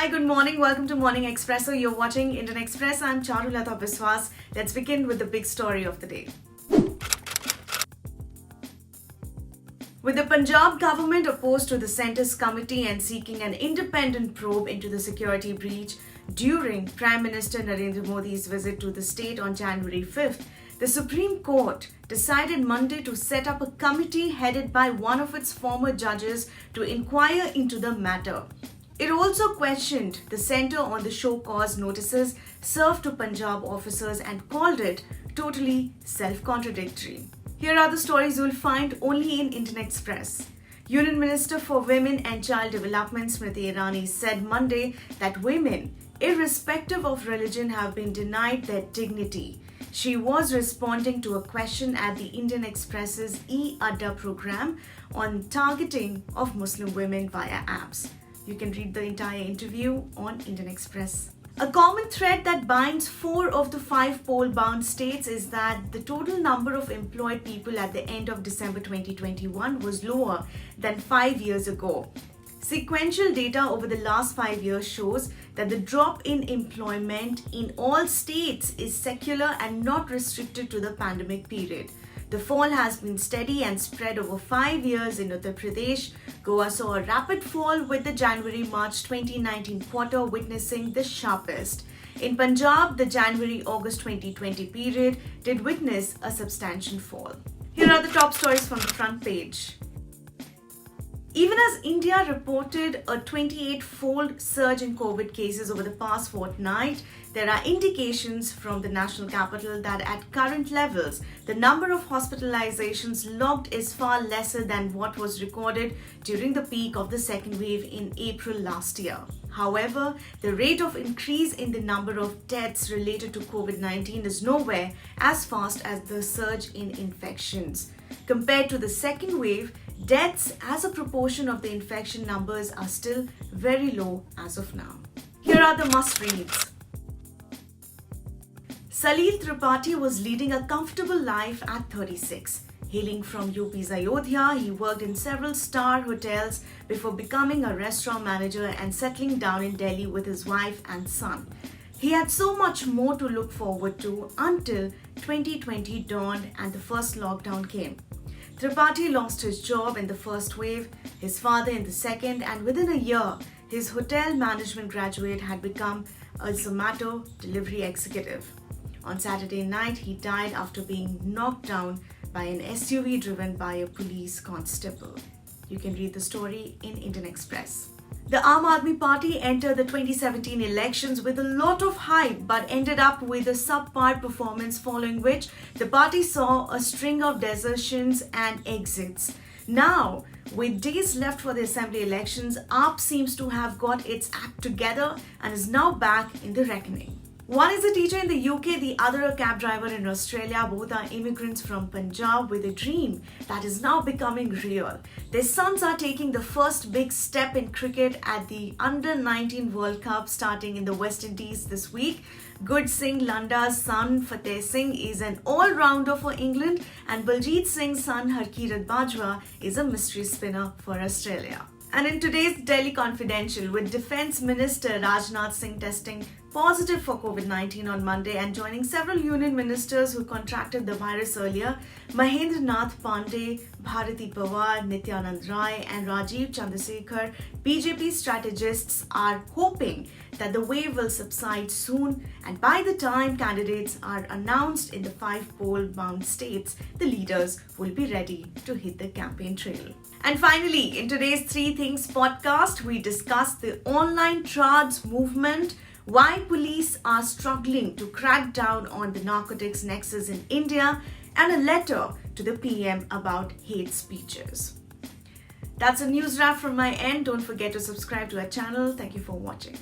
Hi, good morning. Welcome to Morning Expresso. You're watching Indian Express. I'm Charulata Biswas. Let's begin with the big story of the day. With the Punjab government opposed to the Centre's committee and seeking an independent probe into the security breach during Prime Minister Narendra Modi's visit to the state on January 5th, the Supreme Court decided Monday to set up a committee headed by one of its former judges to inquire into the matter. It also questioned the centre on the show cause notices served to Punjab officers and called it totally self-contradictory. Here are the stories you'll find only in Indian Express. Union Minister for Women and Child Development Smriti Irani said Monday that women, irrespective of religion, have been denied their dignity. She was responding to a question at the Indian Express's E-Adda program on targeting of Muslim women via apps. You can read the entire interview on Indian Express. A common thread that binds 4 of the 5 poll-bound states is that the total number of employed people at the end of December 2021 was lower than 5 years ago. Sequential data over the last 5 years shows that the drop in employment in all states is secular and not restricted to the pandemic period. The fall has been steady and spread over 5 years in Uttar Pradesh. Goa saw a rapid fall with the January-March 2019 quarter witnessing the sharpest. In Punjab, the January-August 2020 period did witness a substantial fall. Here are the top stories from the front page. Even as India reported a 28-fold surge in COVID cases over the past fortnight, there are indications from the national capital that at current levels, the number of hospitalizations logged is far lesser than what was recorded during the peak of the second wave in April last year. However, the rate of increase in the number of deaths related to COVID-19 is nowhere as fast as the surge in infections. Compared to the second wave, deaths as a proportion of the infection numbers are still very low as of now. Here are the must-reads. Salil Tripathi was leading a comfortable life at 36. Hailing from UP's Ayodhya, he worked in several star hotels before becoming a restaurant manager and settling down in Delhi with his wife and son. He had so much more to look forward to until 2020 dawned and the first lockdown came. Tripathi lost his job in the first wave, his father in the second, and within a year, his hotel management graduate had become a Zomato delivery executive. On Saturday night, he died after being knocked down by an SUV driven by a police constable. You can read the story in Indian Express. The Aam Aadmi Party entered the 2017 elections with a lot of hype but ended up with a subpar performance, following which the party saw a string of desertions and exits. Now, with days left for the assembly elections, AAP seems to have got its act together and is now back in the reckoning. One is a teacher in the UK, the other a cab driver in Australia. Both are immigrants from Punjab with a dream that is now becoming real. Their sons are taking the first big step in cricket at the Under-19 World Cup starting in the West Indies this week. Gursingh Landa's son Fateh Singh is an all-rounder for England and Baljeet Singh's son Harkirat Bajwa is a mystery spinner for Australia. And in today's Delhi Confidential, with Defence Minister Rajnath Singh testing positive for COVID-19 on Monday and joining several union ministers who contracted the virus earlier, Mahendra Nath Pandey, Bharati Pawar, Nityanand Rai and Rajiv Chandrasekhar, BJP strategists are hoping that the wave will subside soon, and by the time candidates are announced in the 5 poll-bound states, the leaders will be ready to hit the campaign trail. And finally, in today's 3 Things podcast, we discuss the online trads movement, why police are struggling to crack down on the narcotics nexus in India, and a letter to the PM about hate speeches. That's a news wrap from my end. Don't forget to subscribe to our channel. Thank you for watching.